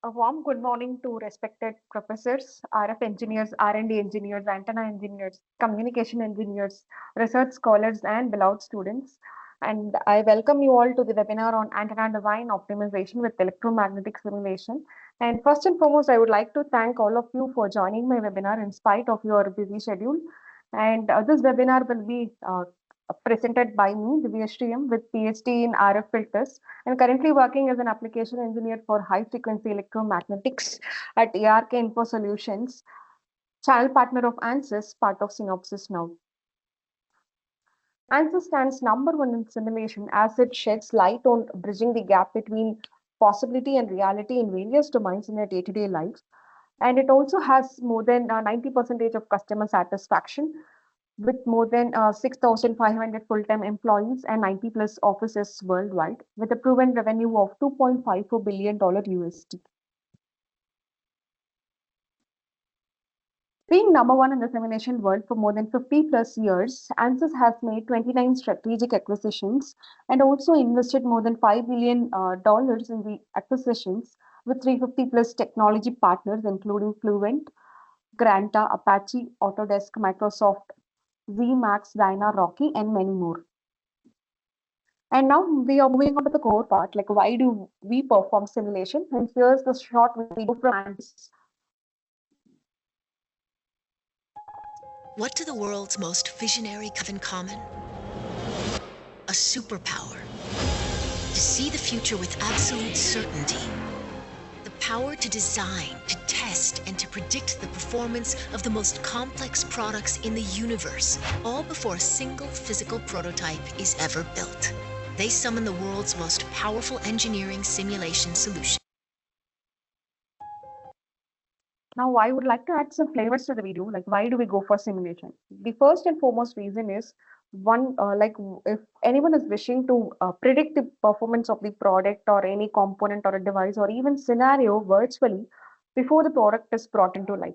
A warm good morning to respected professors, RF engineers, R&D engineers, antenna engineers, communication engineers, research scholars, and beloved students. And I welcome you all to the webinar on antenna design optimization with electromagnetic simulation. And first and foremost, I would like to thank all of you for joining my webinar in spite of your busy schedule. And this webinar will be presented by me, Divyashriyam, with PhD in RF filters and currently working as an application engineer for high frequency electromagnetics at ARK Infosolutions, channel partner of Ansys, part of Synopsys now. Ansys stands number one in simulation as it sheds light on bridging the gap between possibility and reality in various domains in a day-to-day life. And it also has more than 90% of customer satisfaction with more than 6,500 full-time employees and 90 plus offices worldwide, with a proven revenue of $2.54 billion USD. Being number one in the simulation world for more than 50 plus years, Ansys has made 29 strategic acquisitions and also invested more than $5 billion in the acquisitions with 350 plus technology partners, including Fluent, Granta, Apache, Autodesk, Microsoft, ZMax, Dyna, Rocky, and many more. And now we are moving on to the core part, like why do we perform simulation? And here's the short video from Ansys. What do the world's most visionary have in common? A superpower. To see the future with absolute certainty. The power to design, to test, and to predict the performance of the most complex products in the universe, all before a single physical prototype is ever built. They summon the world's most powerful engineering simulation solution. Now, I would like to add some flavors to the video, like why do we go for simulation? The first and foremost reason is one, if anyone is wishing to predict the performance of the product or any component or a device or even scenario virtually before the product is brought into life,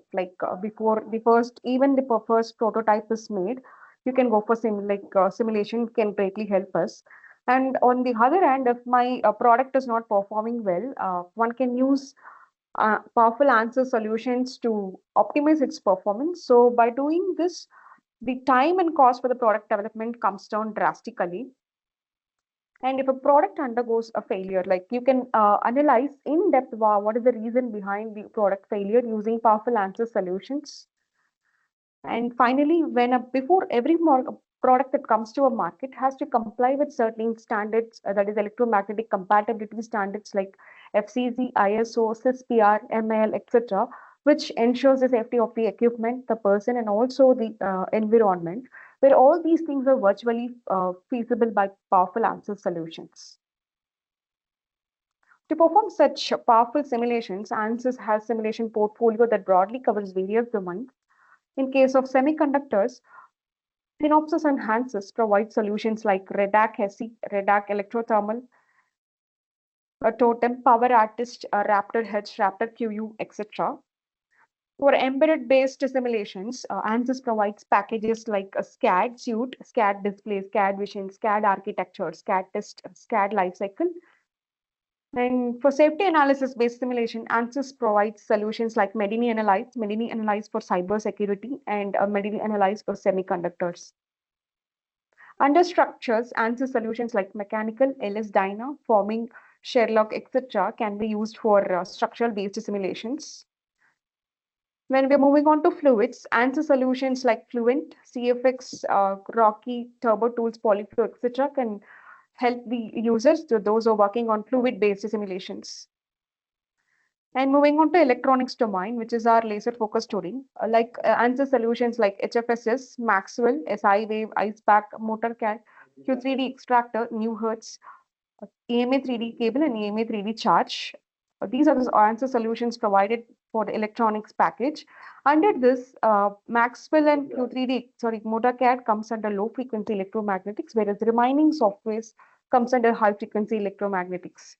before the first prototype is made, you can go for simulation can greatly help us. And on the other hand, if my product is not performing well, one can use powerful answer solutions to optimize its performance. So by doing this, the time and cost for the product development comes down drastically. And if a product undergoes a failure, like you can analyze in depth what is the reason behind the product failure using powerful answer solutions. And finally, before every product that comes to a market has to comply with certain standards, that is electromagnetic compatibility standards like FCC, ISO, CISPR, ML, etc., which ensures the safety of the equipment, the person, and also the environment, where all these things are virtually feasible by powerful answer solutions. To perform such powerful simulations, Ansys has simulation portfolio that broadly covers various domains. In case of semiconductors, Synopsys and Ansys provide solutions like Redac HESI, Redac Electrothermal, Totem, Power Artist, Raptor H, Raptor QU, etc. For embedded-based simulations, Ansys provides packages like a SCAD suite, SCAD display, SCAD vision, SCAD architecture, SCAD test, SCAD lifecycle. And for safety analysis-based simulation, Ansys provides solutions like Medini Analyze for cybersecurity, and Medini Analyze for semiconductors. Under structures, Ansys solutions like mechanical, LS Dyna, forming, Sherlock, etc. can be used for structural-based simulations. When we're moving on to fluids, Ansys solutions like Fluent, CFX, Rocky, Turbo Tools, Polyflow, etc. can help the users, those who are working on fluid-based simulations. And moving on to electronics domain, which is our laser focus tuning, Ansys solutions like HFSS, Maxwell, SI Wave, IcePack, MotorCAD, Q3D extractor, New Hertz, EMA 3D cable, and EMA 3D charge. These are the Ansys solutions provided for the electronics package. Under this, Maxwell and MotorCAD comes under low frequency electromagnetics, whereas the remaining softwares comes under high frequency electromagnetics.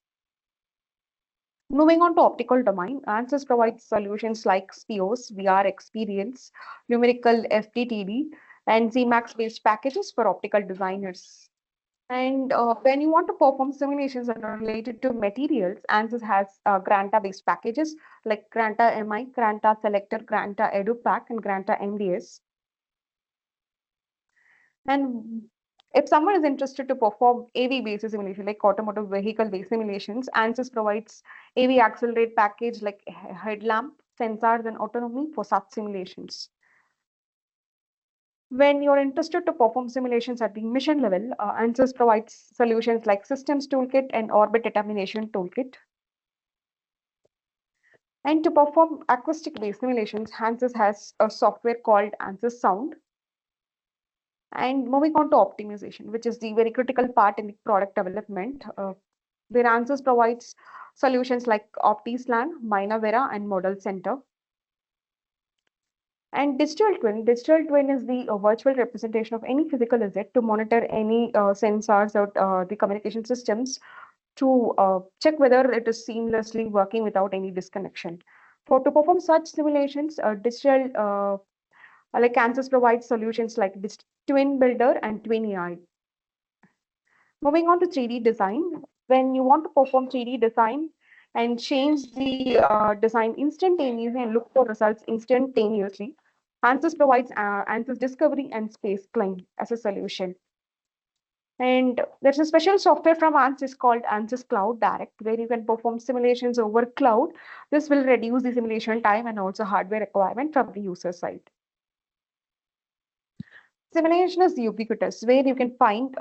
Moving on to optical domain, Ansys provides solutions like SPIOS, VR Experience, numerical FDTD, and ZMax based packages for optical designers. And when you want to perform simulations that are related to materials, ANSYS has Granta-based packages like Granta MI, Granta Selector, Granta EduPack, and Granta MDS. And if someone is interested to perform AV-based simulation, like automotive vehicle-based simulations, ANSYS provides AV Accelerate package like headlamp, sensors, and autonomy for such simulations. When you're interested to perform simulations at the mission level, ANSYS provides solutions like Systems Toolkit and Orbit Determination Toolkit. And to perform acoustic-based simulations, ANSYS has a software called ANSYS Sound. And moving on to optimization, which is the very critical part in the product development, where ANSYS provides solutions like OptiSlan, Minavera, and Model Center. And digital twin is the virtual representation of any physical asset to monitor any sensors or the communication systems to check whether it is seamlessly working without any disconnection. To perform such simulations, like ANSYS provides solutions like Twin Builder and Twin AI. Moving on to 3D design, when you want to perform 3D design and change the design instantaneously and look for results instantaneously, ANSYS provides ANSYS Discovery and Space Climb as a solution. And there's a special software from ANSYS called ANSYS Cloud Direct, where you can perform simulations over cloud. This will reduce the simulation time and also hardware requirement from the user side. Simulation is ubiquitous, where you can find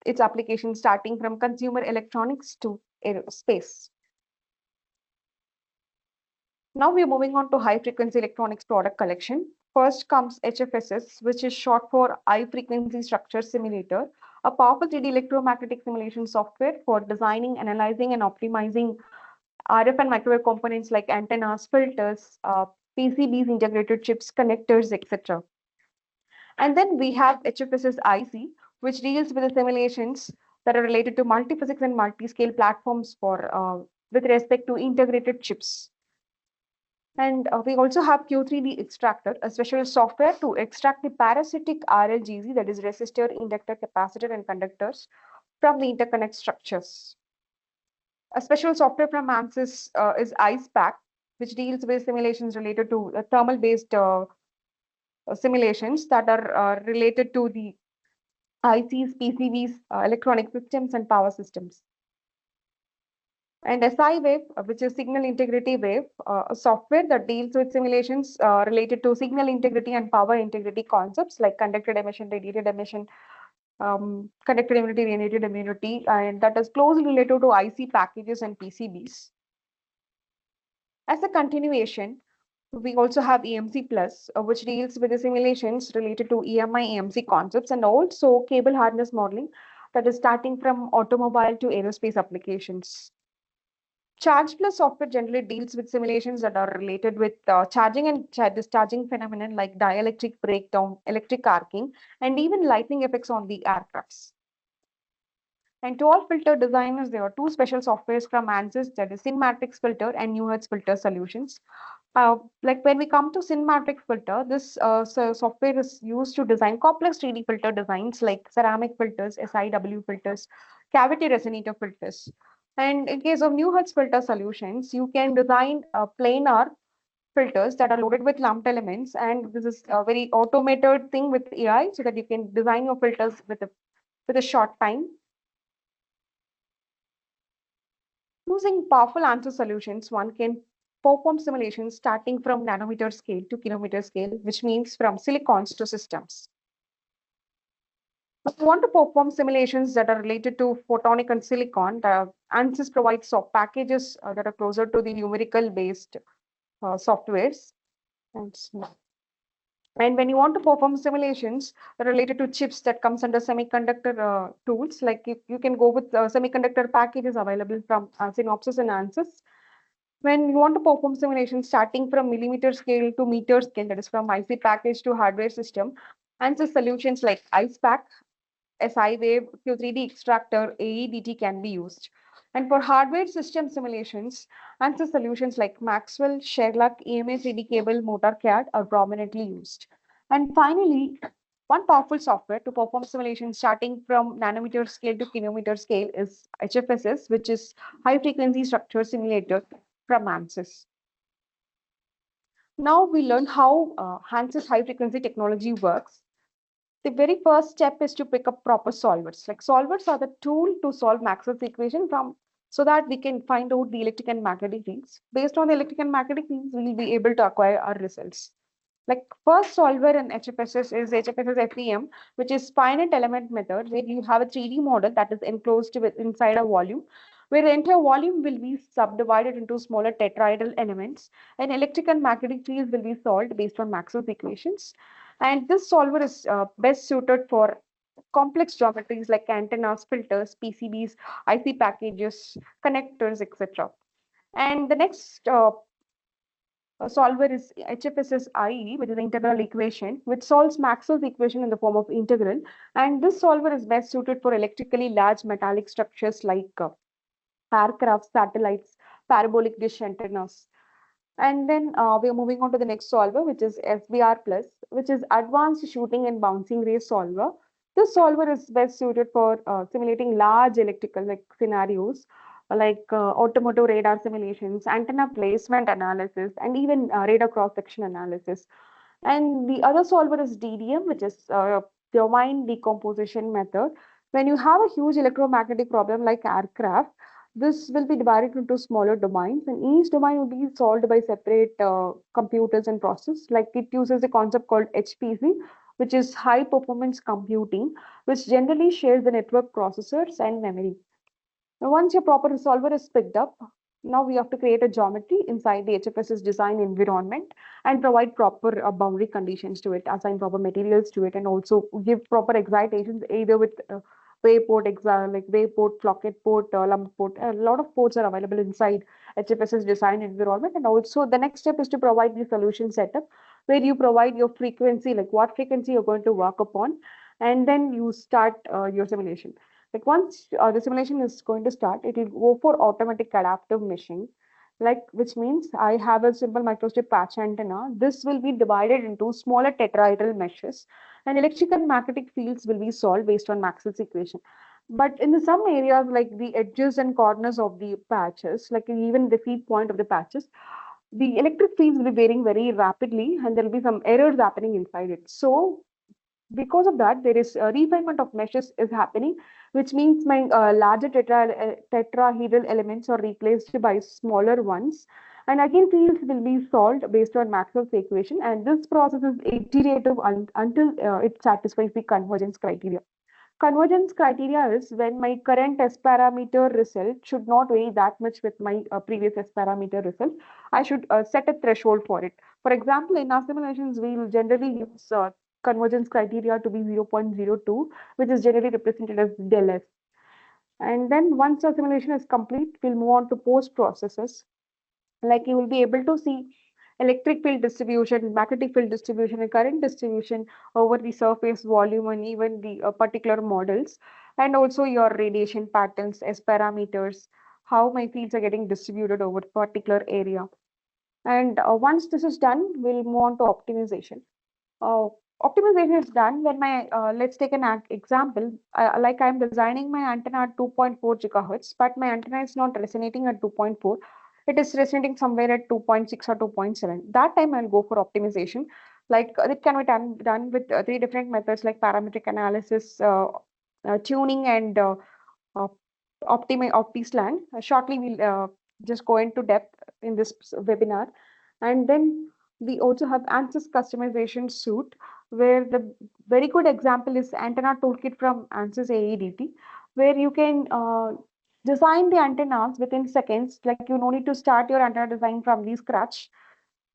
its application starting from consumer electronics to aerospace. Now we're moving on to high frequency electronics product collection. First comes HFSS, which is short for High Frequency Structure Simulator, a powerful 3D electromagnetic simulation software for designing, analyzing, and optimizing RF and microwave components like antennas, filters, PCBs, integrated chips, connectors, etc. And then we have HFSS IC, which deals with the simulations that are related to multiphysics and multi-scale platforms for with respect to integrated chips. And we also have Q3D extractor, a special software to extract the parasitic RLGZ, that is resistor, inductor, capacitor, and conductors from the interconnect structures. A special software from ANSYS is IcePack, which deals with simulations related to thermal-based simulations that are related to the ICs, PCBs, electronic systems, and power systems. And SI wave, which is signal integrity wave, a software that deals with simulations related to signal integrity and power integrity concepts like conducted emission, radiated emission, conducted immunity, radiated immunity, and that is closely related to IC packages and PCBs. As a continuation, we also have EMC Plus, which deals with the simulations related to EMI EMC concepts and also cable harness modeling that is starting from automobile to aerospace applications. Charge Plus software generally deals with simulations that are related with charging and discharging phenomenon like dielectric breakdown, electric arcing, and even lightning effects on the aircrafts. And to all filter designers, there are two special softwares from ANSYS, that is Cinematrix Filter and Neuhertz Filter Solutions. Like when we come to Cinematrix Filter, this software is used to design complex 3D filter designs like ceramic filters, SIW filters, cavity resonator filters. And in case of Neuhertz Filter Solutions, you can design planar filters that are loaded with lumped elements. And this is a very automated thing with AI so that you can design your filters with a short time. Using powerful answer solutions, one can perform simulations starting from nanometer scale to kilometer scale, which means from silicons to systems. If you want to perform simulations that are related to photonic and silicon, the ANSYS provides soft packages that are closer to the numerical-based softwares. And when you want to perform simulations that are related to chips that comes under semiconductor tools, like you can go with semiconductor packages available from Synopsys and ANSYS. When you want to perform simulations starting from millimeter scale to meter scale, that is from IC package to hardware system, ANSYS solutions like IcePack, SI Wave, Q3D extractor, AEDT can be used. And for hardware system simulations, ANSYS solutions like Maxwell, Sherlock, EMA 3D cable, motor CAD are prominently used. And finally, One powerful software to perform simulations starting from nanometer scale to kilometer scale is HFSS, which is High Frequency Structure Simulator from Ansys. Now we learn how Ansys high frequency technology works. The very first step is to pick up proper solvers. Like solvers are the tool to solve Maxwell's equation from so that we can find out the electric and magnetic fields. Based on the electric and magnetic fields, we will be able to acquire our results. Like first solver in HFSS is HFSS FEM, which is finite element method, where you have a 3D model that is enclosed inside a volume, where the entire volume will be subdivided into smaller tetrahedral elements, and electric and magnetic fields will be solved based on Maxwell's equations. And this solver is best suited for complex geometries like antennas, filters, PCBs, IC packages, connectors, etc. And the next solver is HFSS IE, which is the integral equation, which solves Maxwell's equation in the form of integral. And this solver is best suited for electrically large metallic structures like aircraft, satellites, parabolic dish antennas. And then we are moving on to the next solver, which is SBR plus, which is advanced shooting and bouncing ray solver. This solver is best suited for simulating large electrical like scenarios like automotive radar simulations, antenna placement analysis, and even radar cross-section analysis. And the other solver is DDM, which is domain decomposition method. When you have a huge electromagnetic problem like aircraft, this will be divided into smaller domains, and each domain will be solved by separate computers and process. Like it uses a concept called HPC, which is high performance computing, which generally shares the network processors and memory. Now, once your proper solver is picked up, now we have to create a geometry inside the HFSS design environment and provide proper boundary conditions to it, assign proper materials to it, and also give proper excitations either with wayport, like wayport, flocket port, lump port. A lot of ports are available inside HFSS design environment. And also the next step is to provide the solution setup where you provide your frequency, like what frequency you're going to work upon, and then you start your simulation. Like once the simulation is going to start, it will go for automatic adaptive meshing, like which means I have a simple microstrip patch antenna. This will be divided into smaller tetrahedral meshes, and electric and magnetic fields will be solved based on Maxwell's equation. But in some areas, like the edges and corners of the patches, like even the feed point of the patches, the electric fields will be varying very rapidly, and there will be some errors happening inside it. So because of that, there is a refinement of meshes is happening, which means my larger tetrahedral elements are replaced by smaller ones. And again, fields will be solved based on Maxwell's equation. And this process is iterative until it satisfies the convergence criteria. Convergence criteria is when my current S parameter result should not vary that much with my previous S parameter result. I should set a threshold for it. For example, in our simulations, we will generally use convergence criteria to be 0.02, which is generally represented as del S. And then once the simulation is complete, we'll move on to post processes. Like you will be able to see electric field distribution, magnetic field distribution, and current distribution over the surface volume and even the particular models, and also your radiation patterns, S parameters, how my fields are getting distributed over particular area. And once this is done, we'll move on to optimization. Uh, Optimization is done when my, let's take an example, like I'm designing my antenna at 2.4 gigahertz, but my antenna is not resonating at 2.4. It is resonating somewhere at 2.6 or 2.7. That time I'll go for optimization. Like it can be done with three different methods like parametric analysis, tuning, and uh, OptiSlang. Shortly, we'll just go into depth in this webinar. And then we also have Ansys customization suite, where the very good example is antenna toolkit from Ansys AEDT, where you can design the antennas within seconds. Like you no need to start your antenna design from the scratch.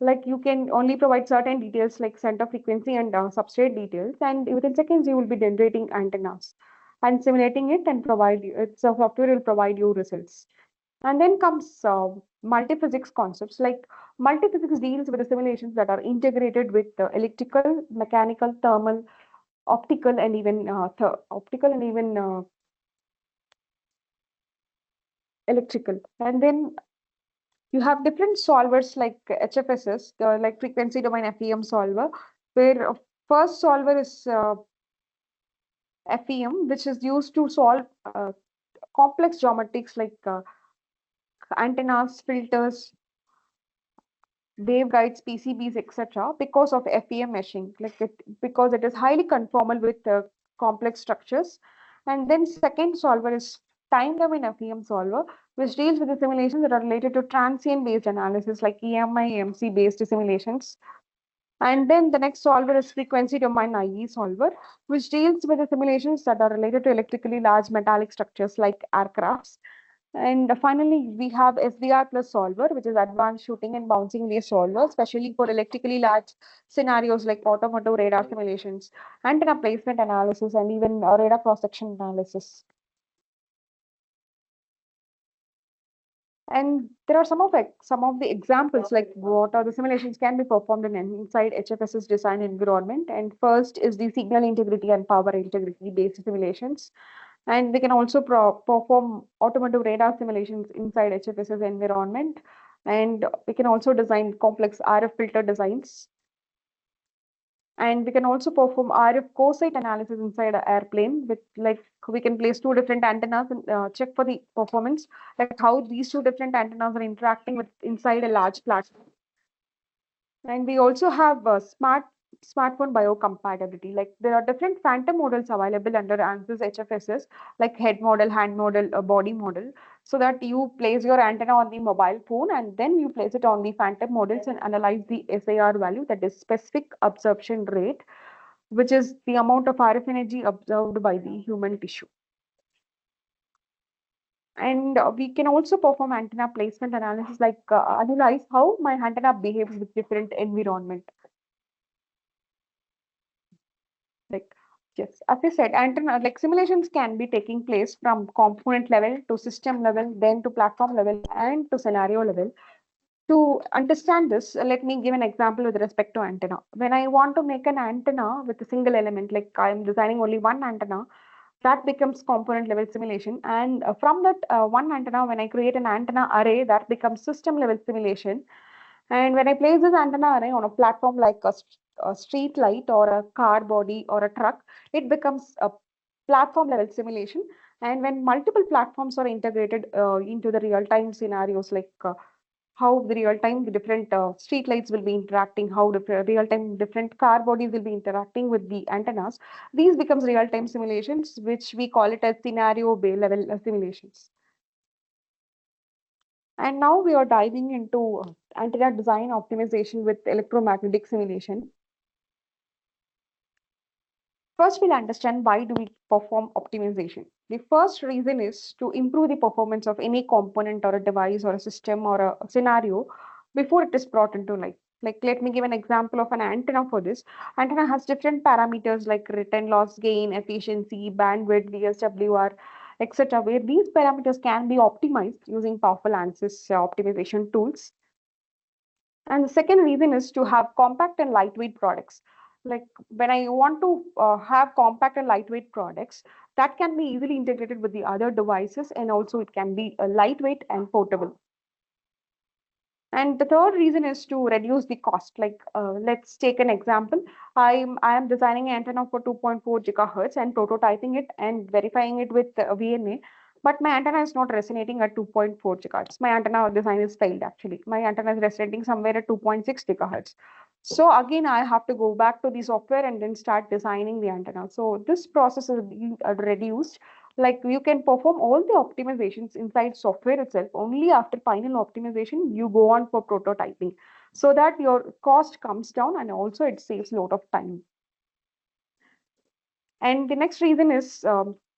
Like you can only provide certain details like center frequency and substrate details, and within seconds you will be generating antennas and simulating it and provide you. It's a software will provide you results. And then comes multiphysics concepts. Like multiphysics deals with the simulations that are integrated with electrical, mechanical, thermal, optical, and even electrical. And then you have different solvers like HFSS, like frequency domain FEM solver, where First solver is FEM, which is used to solve complex geometrics like antennas, filters, waveguides, PCBs, etc. because of FEM meshing, because it is highly conformal with complex structures. And then second solver is time domain FEM solver, which deals with the simulations that are related to transient based analysis like EMI, EMC based simulations. And then the next solver is frequency domain IE solver, which deals with the simulations that are related to electrically large metallic structures like aircrafts. And finally, we have SDR plus solver, which is advanced shooting and bouncing based solver, especially for electrically large scenarios like automotive radar simulations, antenna placement analysis, and even radar cross-section analysis. And there are some of the examples like what are the simulations can be performed in inside HFS's design environment. And first is the signal integrity and power integrity based simulations. And we can also perform automotive radar simulations inside HFS's environment. And we can also design complex RF filter designs. And we can also perform RF co-site analysis inside an airplane with we can place two different antennas and check for the performance, like how these two different antennas are interacting with inside a large platform. And we also have smartphone biocompatibility. Like there are different phantom models available under Ansys HFSS, like head model, hand model, body model, so that you place your antenna on the mobile phone and then you place it on the phantom models and analyze the SAR value, that is specific absorption rate, which is the amount of RF energy observed by the human tissue. And we can also perform antenna placement analysis, like analyze how my antenna behaves with different environment. Like, yes, as I said, antenna simulations can be taking place from component level to system level, then to platform level and to scenario level. To understand this, let me give an example with respect to antenna. When I want to make an antenna with a single element, like I'm designing only one antenna, that becomes component level simulation. And from that one antenna, when I create an antenna array, that becomes system level simulation. And when I place this antenna array on a platform like a street light or a car body or a truck, it becomes a platform level simulation. And when multiple platforms are integrated into the real-time scenarios, like how the real-time different street lights will be interacting, how real-time different car bodies will be interacting with the antennas, these becomes real-time simulations, which we call it as scenario level simulations. And now we are diving into antenna design optimization with electromagnetic simulation. First, we'll understand why do we perform optimization. The first reason is to improve the performance of any component or a device or a system or a scenario before it is brought into life. Like, let me give an example of an antenna for this. Antenna has different parameters like return loss, gain, efficiency, bandwidth, VSWR, etc., where these parameters can be optimized using powerful Ansys optimization tools. And the second reason is to have compact and lightweight products. Like when I want to have compact and lightweight products, that can be easily integrated with the other devices, and also it can be lightweight and portable. And the third reason is to reduce the cost. Like let's take an example. I am designing an antenna for 2.4 gigahertz and prototyping it and verifying it with VNA. But my antenna is not resonating at 2.4 gigahertz. My antenna design is failed actually. My antenna is resonating somewhere at 2.6 gigahertz. So again, I have to go back to the software and then start designing the antenna. So this process is reduced. Like you can perform all the optimizations inside software itself. Only after final optimization, you go on for prototyping so that your cost comes down and also it saves a lot of time. And the next reason is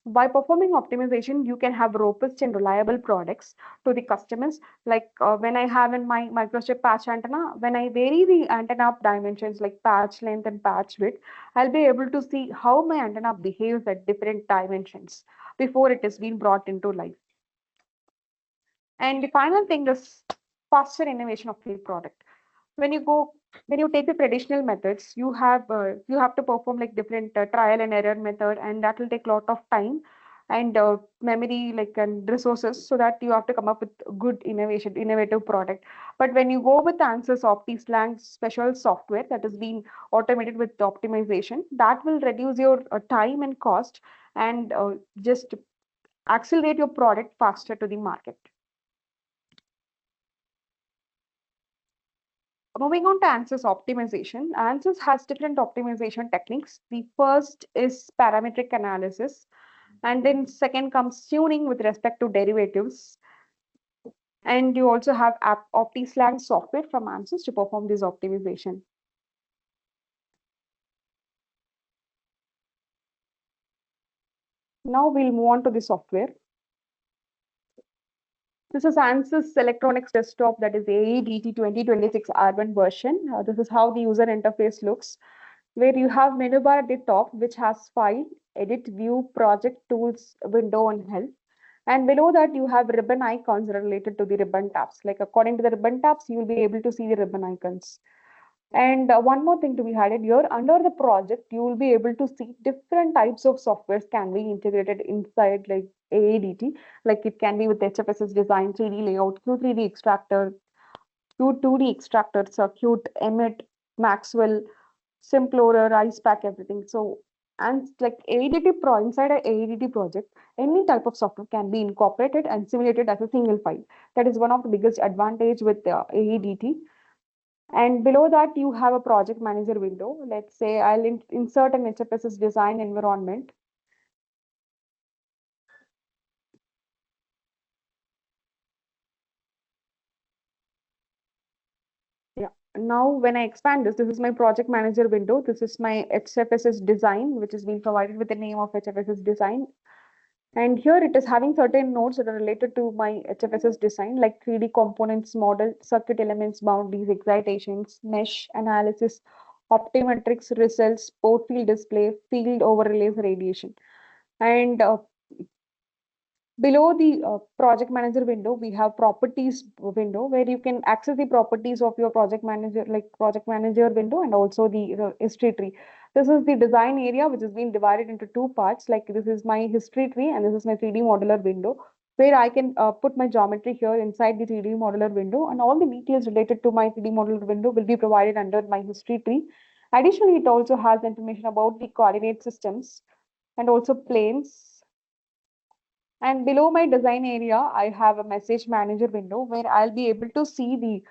by performing optimization, you can have robust and reliable products to the customers. Like when I have in my microchip patch antenna, when I vary the antenna dimensions like patch length and patch width, I'll be able to see how my antenna behaves at different dimensions before it has been brought into life. And the final thing is faster innovation of the product. When you take the traditional methods, you have to perform like different trial and error method, and that will take a lot of time. and memory and resources, so that you have to come up with good innovative product. But when you go with Ansys OptiSlang special software that has been automated with optimization, that will reduce your time and cost, and just accelerate your product faster to the market. Moving on to Ansys optimization, Ansys has different optimization techniques. The first is parametric analysis, and then second comes tuning with respect to derivatives. And you also have OptiSlang software from Ansys to perform this optimization. Now we'll move on to the software. This is Ansys Electronics Desktop, that is AEDT 2026 R1 version. This is how the user interface looks, where you have menu bar at the top, which has File, Edit, View, Project, Tools, Window, and Help. And below that, you have ribbon icons related to the ribbon tabs. Like according to the ribbon tabs, you will be able to see the ribbon icons. And one more thing to be added here, under the project, you will be able to see different types of softwares can be integrated inside like AEDT. Like it can be with HFSS design, 3D layout, Q3D extractor, Q2D extractor, circuit, Emmet, Maxwell, Simplorer, IcePack, everything. So, and like AEDT Pro, inside a AEDT project, any type of software can be incorporated and simulated as a single file. That is one of the biggest advantage with AEDT. And below that, you have a project manager window. Let's say I'll insert an HFSS design environment. Yeah. Now, when I expand this, this is my project manager window. This is my HFSS design, which is being provided with the name of HFSS design. And here it is having certain nodes that are related to my HFSS design, like 3D components, model, circuit elements, boundaries, excitations, mesh analysis, optometrics, results, port field display, field overlays, radiation. And below the project manager window, we have properties window, where you can access the properties of your project manager, like project manager window, and also the history tree. This is the design area, which has been divided into two parts. Like this is my history tree, and this is my 3D modeler window, where I can put my geometry here inside the 3D modeler window, and all the details related to my 3D modeler window will be provided under my history tree. Additionally, it also has information about the coordinate systems and also planes. And below my design area, I have a message manager window, where I'll be able to see the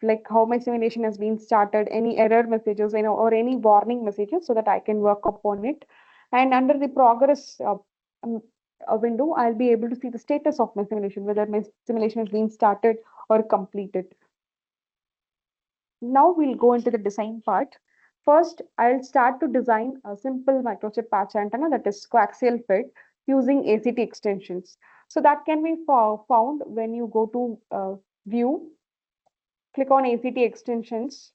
like how my simulation has been started, any error messages, or any warning messages, so that I can work upon it. And under the progress um, window, I'll be able to see the status of my simulation, whether my simulation has been started or completed. Now we'll go into the design part. First, I'll start to design a simple microchip patch antenna, that is coaxial fit, using ACT extensions. So that can be found when you go to View, click on ACT extensions.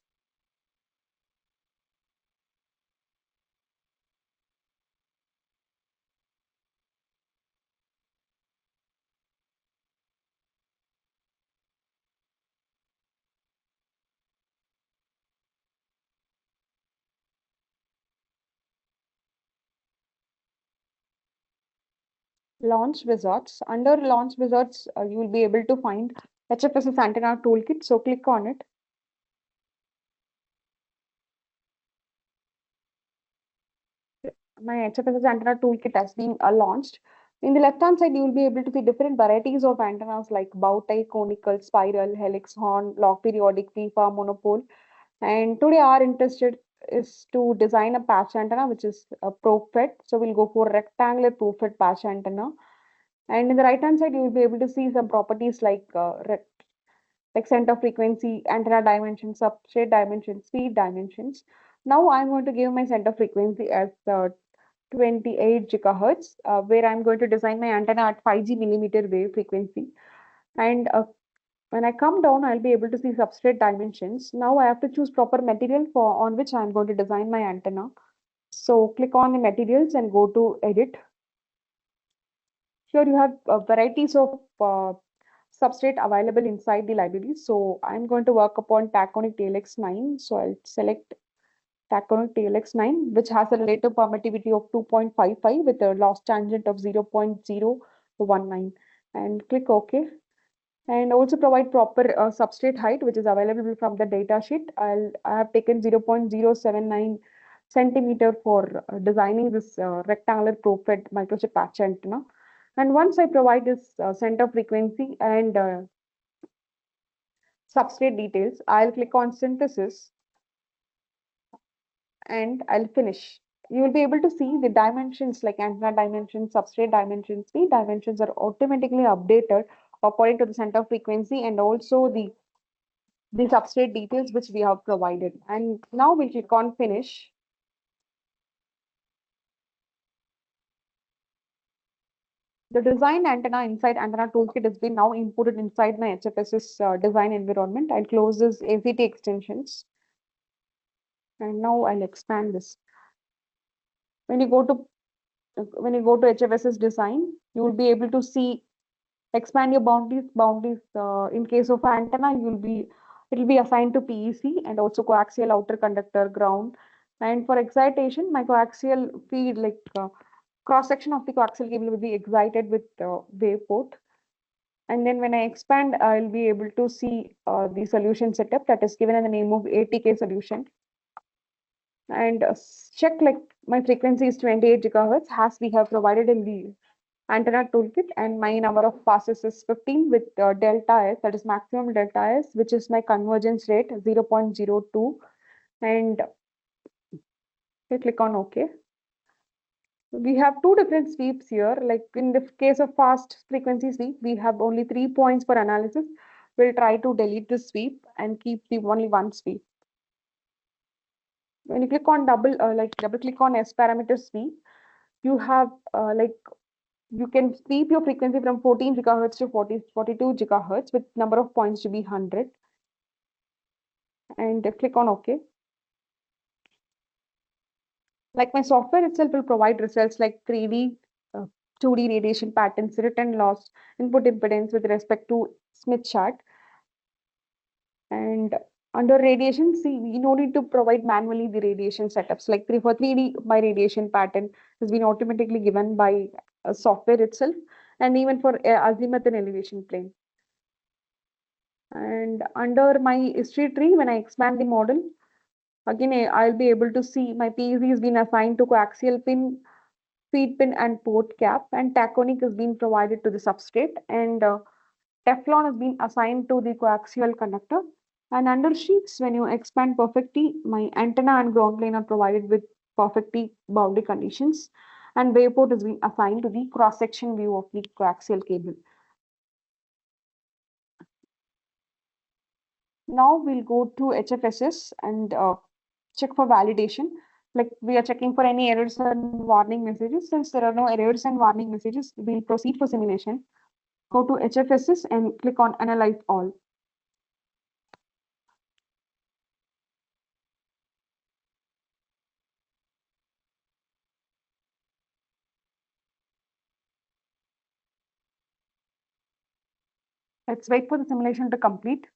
Launch wizards. Under launch wizards, you will be able to find HFSS antenna toolkit. So click on it. My HFSS antenna toolkit has been launched. In the left-hand side, you will be able to see different varieties of antennas like bow tie, conical, spiral, helix, horn, log periodic, FIFA, monopole. And today our interest is to design a patch antenna, which is a ProFit. So we'll go for rectangular ProFit patch antenna. And in the right-hand side, you will be able to see some properties like center frequency, antenna dimensions, substrate dimensions, speed dimensions. Now I'm going to give my center frequency as 28 gigahertz, where I'm going to design my antenna at 5G millimeter wave frequency. And when I come down, I'll be able to see substrate dimensions. Now I have to choose proper material on which I'm going to design my antenna. So click on the materials and go to edit. Here you have varieties of substrate available inside the library. So I'm going to work upon Taconic TLX9. So I'll select taconic TLX9, which has a relative permittivity of 2.55 with a loss tangent of 0.019. And click OK. And also provide proper substrate height, which is available from the data sheet. I have taken 0.079 centimeter for designing this rectangular probe-fed microchip patch antenna. And once I provide this center frequency and substrate details, I'll click on synthesis and I'll finish. You will be able to see the dimensions like antenna dimensions, substrate dimensions. The dimensions are automatically updated according to the center frequency and also the substrate details which we have provided. And now we'll click on finish. The design antenna inside antenna toolkit has been now imported inside my HFSS design environment. I'll close this ACT extensions. And now I'll expand this. When you go to HFSS design, you will be able to see expand your boundaries. In case of antenna, it'll be assigned to PEC and also coaxial outer conductor ground. And for excitation, my coaxial feed cross section of the coaxial cable will be excited with wave port. And then when I expand, I'll be able to see the solution setup that is given in the name of ATK solution. And check like my frequency is 28 gigahertz as we have provided in the antenna toolkit, and my number of passes is 15 with delta S, that is maximum delta S, which is my convergence rate 0.02. And I click on OK. We have two different sweeps here. Like in the case of fast frequency sweep, we have only 3 points for analysis. We'll try to delete the sweep and keep the only one sweep. When you click on double click on S parameter sweep, you have you can sweep your frequency from 14 gigahertz to 42 gigahertz with number of points to be 100. And click on OK. Like my software itself will provide results like 3D, 2D radiation patterns, return loss, input impedance with respect to Smith chart. And under radiation, see, we no need to provide manually the radiation setups. Like for 3D, my radiation pattern has been automatically given by software itself, and even for azimuth and elevation plane. And under my history tree, when I expand the model, again, I'll be able to see my PEC has been assigned to coaxial pin, feed pin, and port cap, and taconic has been provided to the substrate, and Teflon has been assigned to the coaxial conductor. And under sheets, when you expand perfectly, my antenna and ground plane are provided with perfectly boundary conditions, and waveport has been assigned to the cross-section view of the coaxial cable. Now we'll go to HFSS and check for validation. Like we are checking for any errors and warning messages. Since there are no errors and warning messages, we'll proceed for simulation. Go to HFSS and click on Analyze All. Let's wait for the simulation to complete.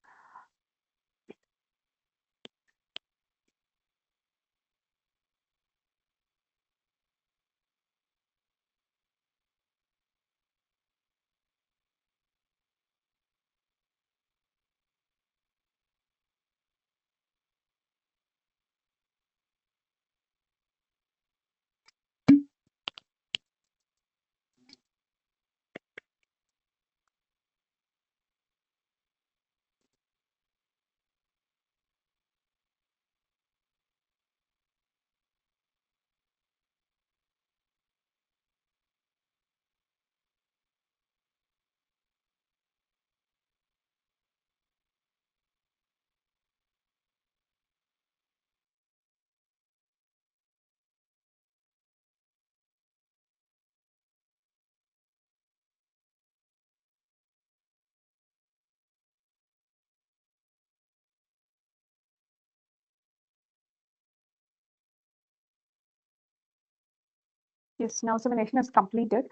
Yes, now simulation is completed.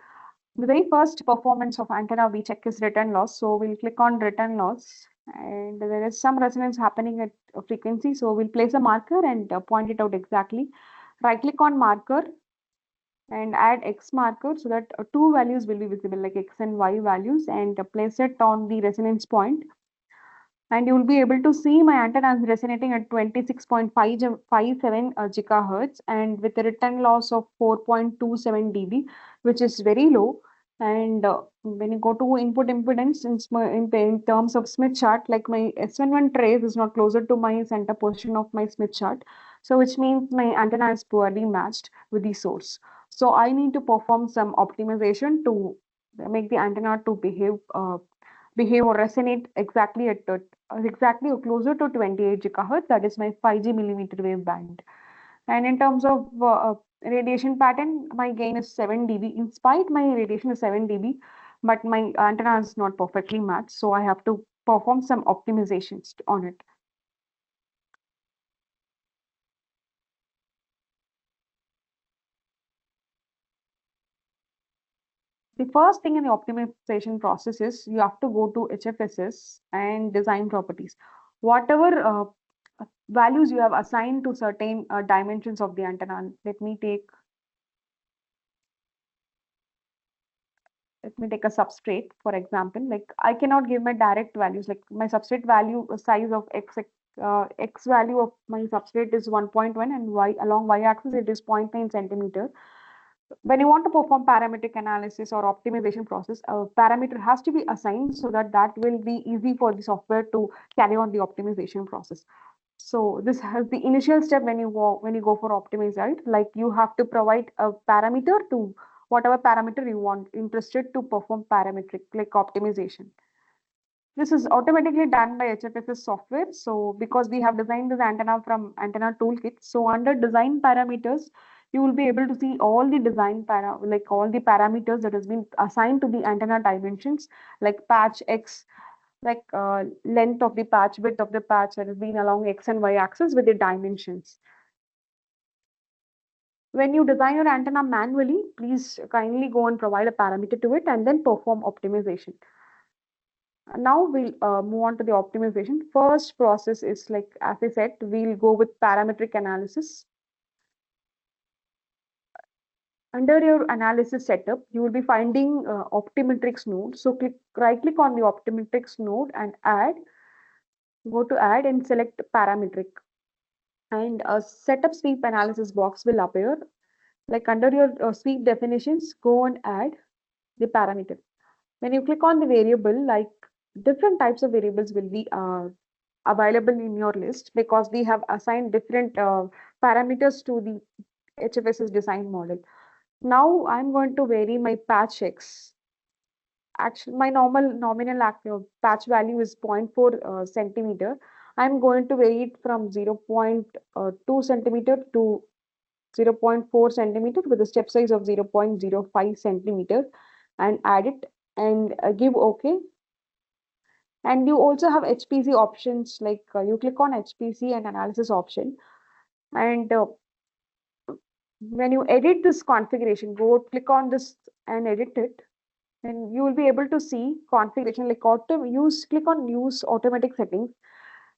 The very first performance of antenna we check is return loss. So we'll click on return loss and there is some resonance happening at a frequency. So we'll place a marker and point it out exactly. Right click on marker and add X marker so that two values will be visible, like X and Y values, and place it on the resonance point. And you will be able to see my antenna is resonating at 26.57 gigahertz and with a return loss of 4.27 dB, which is very low. And when you go to input impedance in terms of Smith chart, like my S11 trace is not closer to my center position of my Smith chart, so which means my antenna is poorly matched with the source. So I need to perform some optimization to make the antenna to behave or resonate exactly at exactly or closer to 28 gigahertz. That is my 5G millimeter wave band. And in terms of radiation pattern, my gain is 7 dB. In spite my radiation is 7 dB, but my antenna is not perfectly matched. So I have to perform some optimizations on it. The first thing in the optimization process is you have to go to HFSS and design properties. Whatever values you have assigned to certain dimensions of the antenna. Let me take a substrate, for example. Like I cannot give my direct values, like my substrate value size of x value of my substrate is 1.1 and y along y-axis it is zero point 0.9 centimeter. When you want to perform parametric analysis or optimization process, a parameter has to be assigned so that that will be easy for the software to carry on the optimization process. So this has the initial step when you go for optimize, right? Like you have to provide a parameter to whatever parameter you want interested to perform parametric like optimization. This is automatically done by HFSS software. So because we have designed this antenna from antenna toolkit, so under design parameters, you will be able to see all the like all the parameters that has been assigned to the antenna dimensions, like patch X, like length of the patch, width of the patch that has been along X and Y axis with the dimensions. When you design your antenna manually, please kindly go and provide a parameter to it and then perform optimization. Now we'll move on to the optimization. First process is like, as I said, we'll go with parametric analysis. Under your analysis setup, you will be finding optimetrics node. So right click on the optimetrics node and go to add and select parametric. And a setup sweep analysis box will appear. Like under your sweep definitions, go and add the parameter. When you click on the variable, like different types of variables will be available in your list because we have assigned different parameters to the HFSS design model. Now I'm going to vary my patch X. Actually, my nominal active patch value is 0.4 centimeter. I'm going to vary it from 0.2 centimeter to 0.4 centimeter with a step size of 0.05 centimeter and add it and give OK. And you also have HPC options, like you click on HPC and analysis option. And when you edit this configuration, go click on this and edit it. And you will be able to see configuration like click on use automatic settings,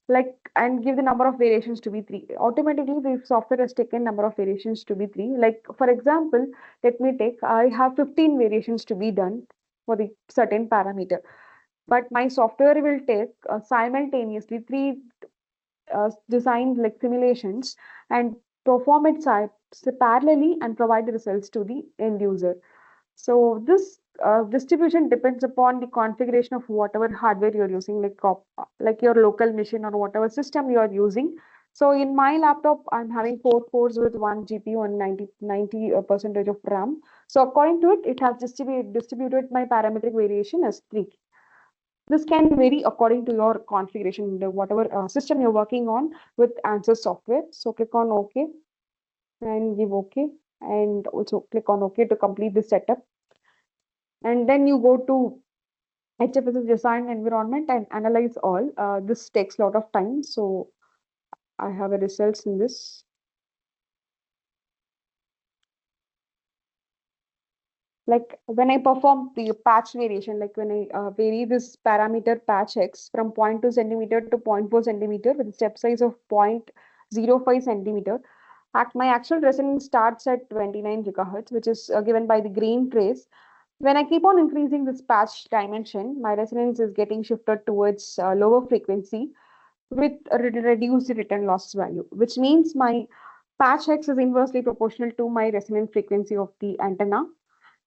like and give the number of variations to be 3. Automatically the software has taken number of variations to be 3. Like for example, I have 15 variations to be done for the certain parameter, but my software will take simultaneously 3 designed like simulations and perform it parallelly and provide the results to the end user. So this distribution depends upon the configuration of whatever hardware you're using, like your local machine or whatever system you are using. So in my laptop, I'm having 4 cores with 1 GPU and 90 percentage of RAM. So according to it, it has distributed my parametric variation as 3. This can vary according to your configuration, whatever system you're working on with Ansys software. So click on OK and give OK, and also click on OK to complete the setup. And then you go to HFSS design environment and analyze all. This takes a lot of time, so I have a results in this. Like when I perform the patch variation, like when I vary this parameter patch x from 0.2 centimeter to 0.4 centimeter with a step size of 0.05 centimeter, my actual resonance starts at 29 gigahertz, which is given by the green trace. When I keep on increasing this patch dimension, my resonance is getting shifted towards lower frequency with a reduced return loss value, which means my patch x is inversely proportional to my resonant frequency of the antenna.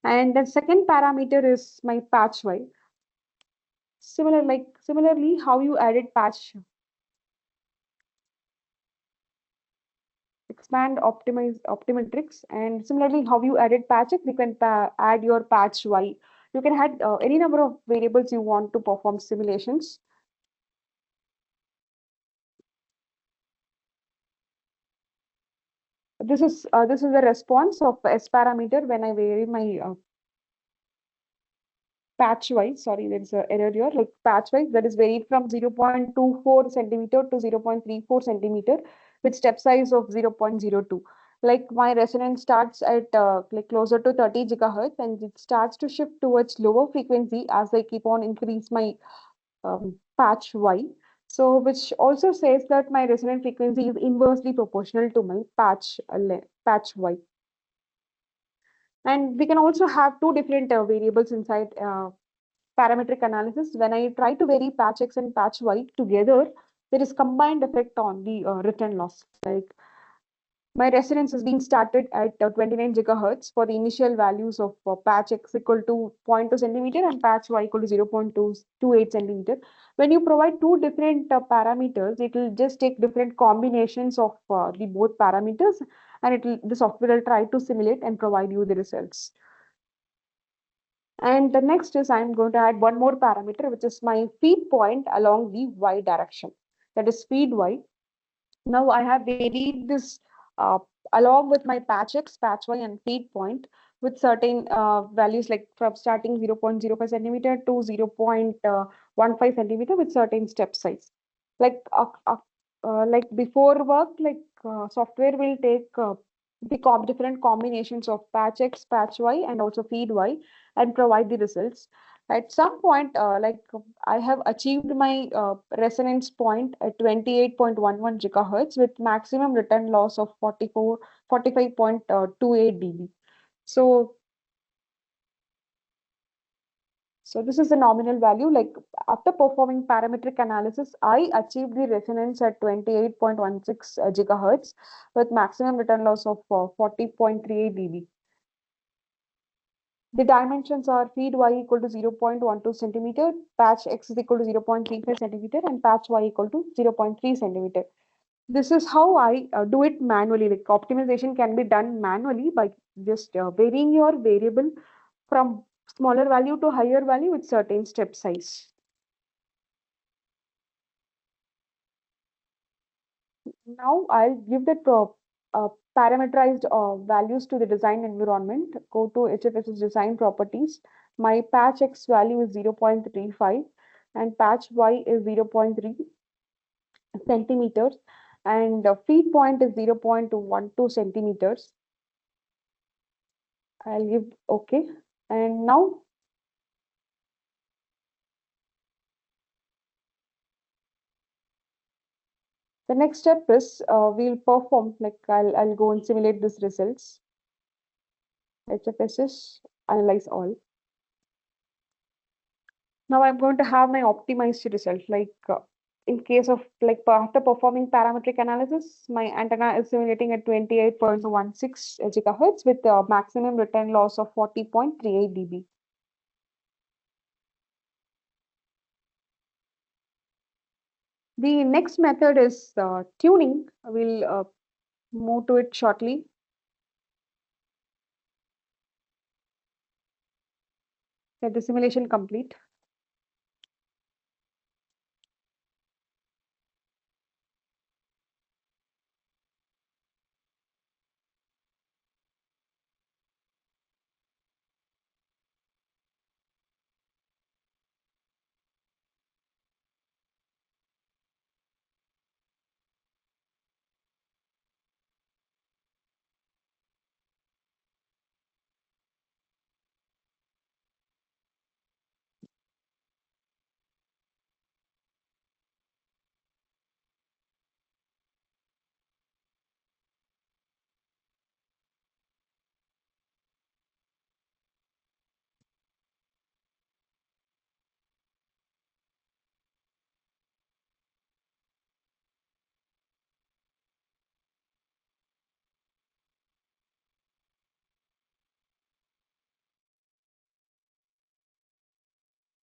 And the second parameter is my patch Y. Similarly, how you added patch, expand, optimize optimetrics, and similarly how you added patch X, you can add your patch Y. You can add any number of variables you want to perform simulations. This is the response of S parameter when I vary my patch wise, sorry, there is an error here, like patch wise, that is varied from 0.24 centimeter to 0.34 centimeter with step size of 0.02. Like my resonance starts at like closer to 30 gigahertz and it starts to shift towards lower frequency as I keep on increase my patch Y. So, which also says that my resonant frequency is inversely proportional to my patch Y. And we can also have two different variables inside parametric analysis. When I try to vary patch X and patch Y together, there is combined effect on the return loss. Like my resonance has been started at 29 gigahertz for the initial values of patch X equal to zero point 0.2 centimeter and patch Y equal to 0.228 centimeter. When you provide two different parameters, it will just take different combinations of the both parameters and the software will try to simulate and provide you the results. And the next is I'm going to add one more parameter, which is my feed point along the Y direction. That is feed Y. Now I have varied this uh, along with my patch X, patch Y, and feed point with certain values like from starting 0.05 centimeter to 0.15 centimeter with certain step size. Like like before work, like software will take the different combinations of patch X, patch Y, and also feed Y and provide the results. At some point, I have achieved my resonance point at 28.11 gigahertz with maximum return loss of 45.28 dB. So, so this is the nominal value. Like after performing parametric analysis, I achieved the resonance at 28.16 gigahertz with maximum return loss of 40.38 dB. The dimensions are feed Y equal to 0.12 centimeter, patch X is equal to 0.35 centimeter, and patch Y equal to 0.3 centimeter. This is how I do it manually. Like optimization can be done manually by just varying your variable from smaller value to higher value with certain step size. Now I'll give the parameterized values to the design environment. Go to HFSS design properties. My patch X value is 0.35 and patch Y is 0.3 centimeters and the feed point is 0.12 centimeters. I'll give OK. And now the next step is we'll perform, like I'll go and simulate these results. HFSS, analyze all. Now I'm going to have my optimized result. Like in case of like after performing parametric analysis, my antenna is simulating at 28.16 gigahertz with a maximum return loss of 40.38 dB. The next method is tuning. We'll move to it shortly. Get the simulation complete.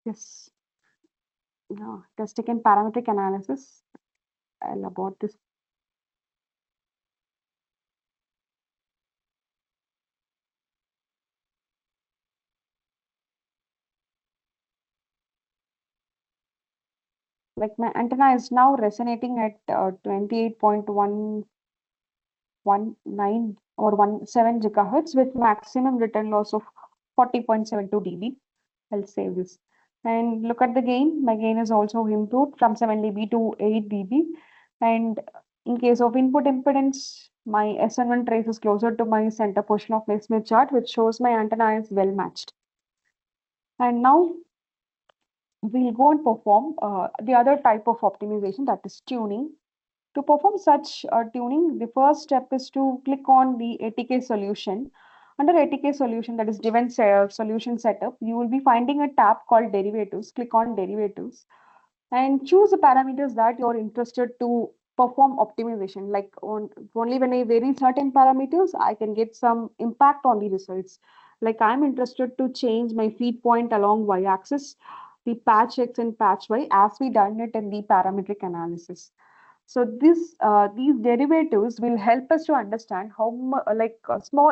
Yes. No, it has taken parametric analysis. I'll about this. Like my antenna is now resonating at 28.119 or 17 gigahertz with maximum return loss of 40.72 dB. I'll save this. And look at the gain. My gain is also improved from 7 dB to 8 dB. And in case of input impedance, my SN1 trace is closer to my center portion of my Smith chart, which shows my antenna is well matched. And now we'll go and perform the other type of optimization, that is tuning. To perform such tuning, the first step is to click on the ATK solution. Under ATK solution, that is driven solution setup, you will be finding a tab called derivatives. Click on derivatives and choose the parameters that you're interested to perform optimization. Like only when I vary certain parameters, I can get some impact on the results. Like I'm interested to change my feed point along y-axis, the patch x and patch y, as we done it in the parametric analysis. So these derivatives will help us to understand how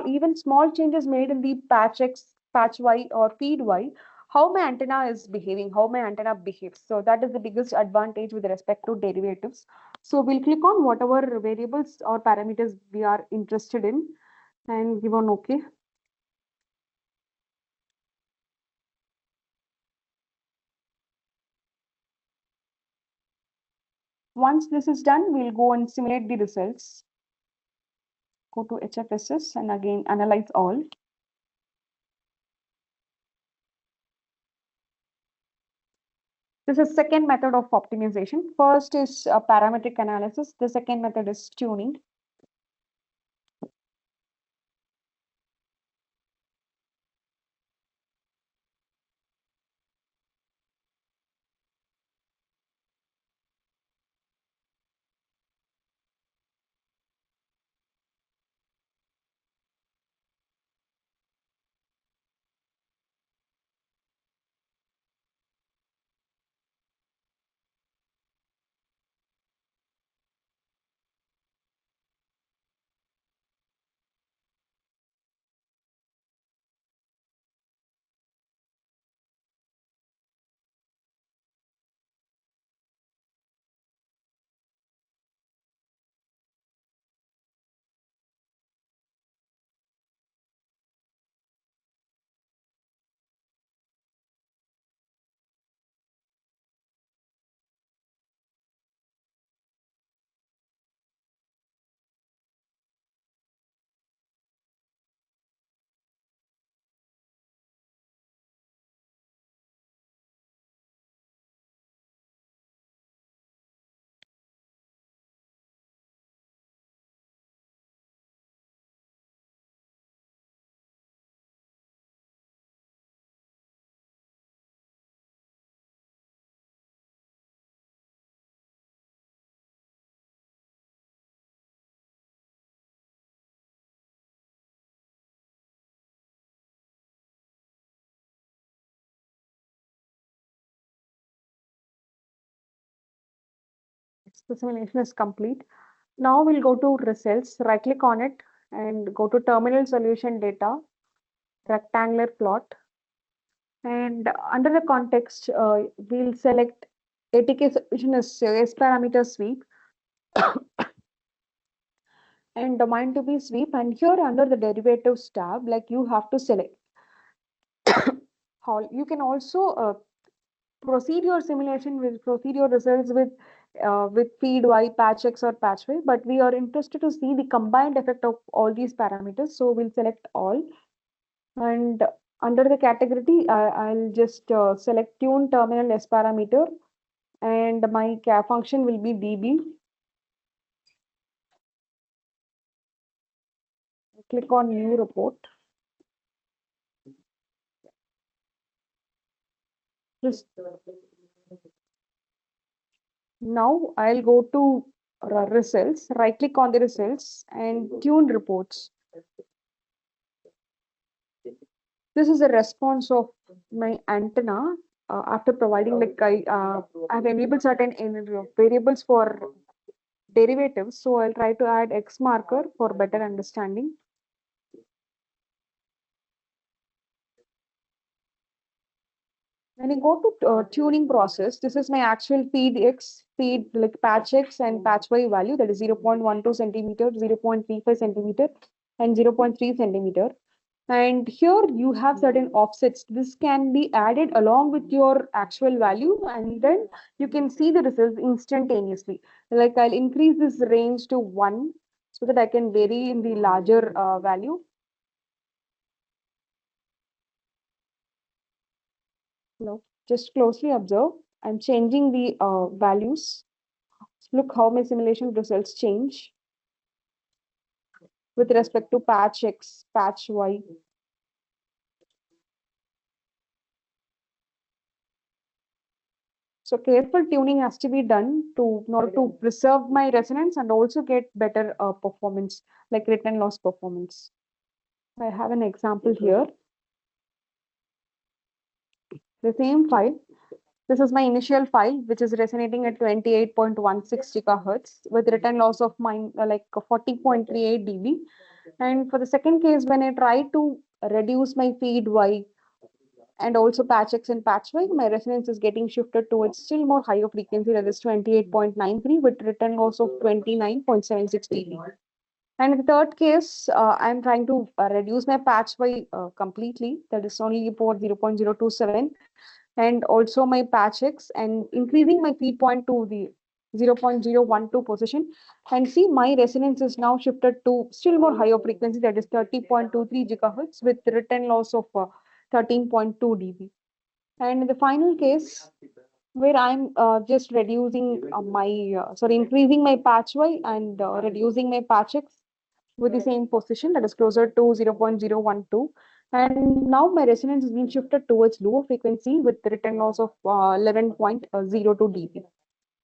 even small changes made in the patch X, patch Y or feed Y, how my antenna is behaving, how my antenna behaves. So that is the biggest advantage with respect to derivatives. So we'll click on whatever variables or parameters we are interested in and give on OK. Once this is done, we'll go and simulate the results. Go to HFSS and again analyze all. This is second method of optimization. First is parametric analysis. The second method is tuning. The simulation is complete. Now we'll go to results, right click on it and go to terminal solution data, rectangular plot. And under the context, we'll select ATK solution as S parameter sweep and domain to be sweep. And here under the derivatives tab, like you have to select how you can also proceed your simulation with proceed your results with feed y, patch x or patch y, but we are interested to see the combined effect of all these parameters. So we'll select all, and under the category, I'll just select tune terminal S parameter, and my function will be dB. Click on new report. Just now I'll go to results, right click on the results and tune reports. This is a response of my antenna after providing like I've enabled certain variables for derivatives. So I'll try to add X marker for better understanding. When I go to tuning process, this is my actual feed X, feed like patch X and patch Y value, that is 0.12 centimeter, 0.35 centimeter, and 0.3 centimeter. And here you have certain offsets. This can be added along with your actual value, and then you can see the results instantaneously. Like I'll increase this range to 1 so that I can vary in the larger value. Now, just closely observe. I'm changing the values. Look how my simulation results change with respect to patch X, patch Y. So careful tuning has to be done to in order to preserve my resonance and also get better performance, like return loss performance. I have an example here. The same file. This is my initial file, which is resonating at 28.16 gigahertz with return loss of mine like 40.38 dB. And for the second case, when I try to reduce my feed Y and also patch X and patch Y, my resonance is getting shifted towards still more higher frequency, that is 28.93 with return loss of 29.76 dB. And in the third case, I'm trying to reduce my patch Y completely, that is only for 0.027, and also my patch X, and increasing my feed point to the 0.012 position. And see, my resonance is now shifted to still more higher frequency, that is 30.23 gigahertz with return loss of 13.2 dB. And in the final case, where I'm just reducing increasing my patch Y and reducing my patch X with the same position, that is closer to 0.012. And now my resonance is being shifted towards lower frequency with the return loss of 11.02 dB.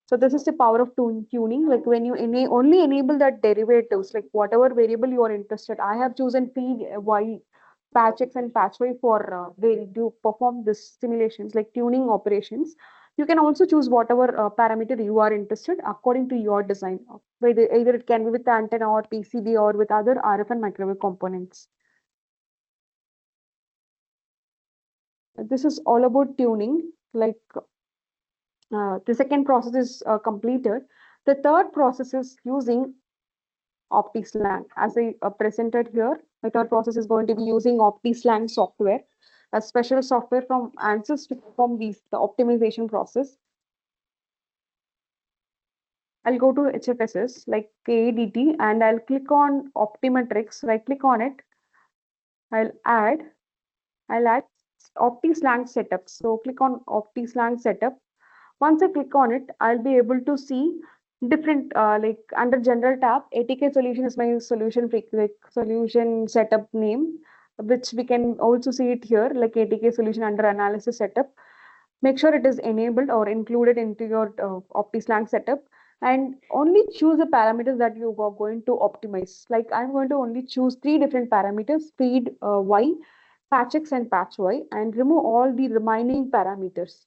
So this is the power of tuning. Like when you only enable that derivatives, like whatever variable you are interested. I have chosen feed Y, patch X and patch Y for to perform this simulations, like tuning operations. You can also choose whatever parameter you are interested according to your design. Whether either it can be with the antenna or PCB or with other RF and microwave components. This is all about tuning. Like the second process is completed. The third process is using OptiSlang. As I presented here, the third process is going to be using OptiSlang software, a special software from Ansys to perform the optimization process. I'll go to HFSS like AEDT and I'll click on Optimetrics. Right click on it. I'll add OptiSlang setup. So click on OptiSlang setup. Once I click on it, I'll be able to see different like under general tab. ATK solution is my solution setup name, which we can also see it here like ATK solution under analysis setup. Make sure it is enabled or included into your OptiSlang setup, and only choose the parameters that you are going to optimize. Like I'm going to only choose 3 different parameters: feed Y, patch X and patch Y, and remove all the remaining parameters.